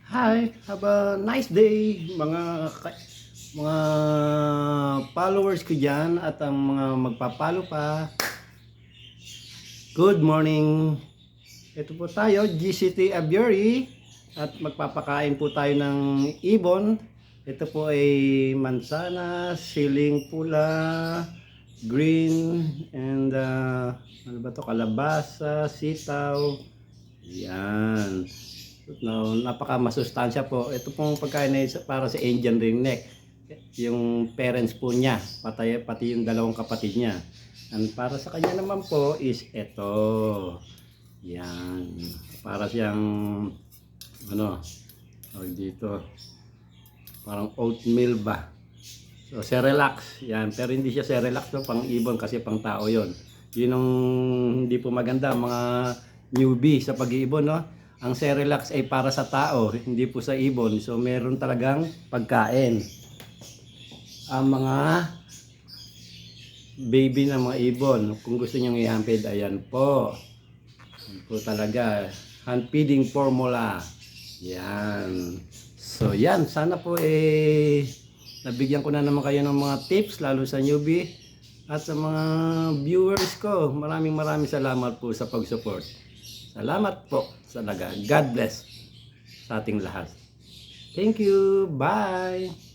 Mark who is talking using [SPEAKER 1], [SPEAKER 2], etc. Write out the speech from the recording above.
[SPEAKER 1] Hi, have a nice day mga followers ko diyan at ang mga magpapalo pa. Good morning. Ito po tayo, GCT Abiori at magpapakain po tayo ng ibon. Ito po ay mansanas, siling pula, green, and ano ba to? Kalabasa, sitaw. Yan. No, napaka masustansya po. Ito pong pagkain ay para sa Indian ringneck. Yung parents po niya, pati yung dalawang kapatid niya. And para sa kanya naman po is ito. Yan. Para siyang ano, tawag dito. Parang oatmeal ba. So, Cerelac. Yan. Pero hindi siya Cerelac to, pang ibon kasi pang tao yon. Yun ang hindi po maganda, mga newbie sa pag-iibon, no? Ang Cerelac ay para sa tao, hindi po sa ibon. So, meron talagang pagkain. Ang mga baby ng mga ibon, kung gusto nyong i-handfeed, ayan po. Yan po talaga. Hand feeding formula. Yan. So, yan. Sana po nabigyan ko na naman kayo ng mga tips, lalo sa newbie. At sa mga viewers ko, maraming salamat po sa pag-support. Salamat po talaga. God bless sa ating lahat. Thank you. Bye.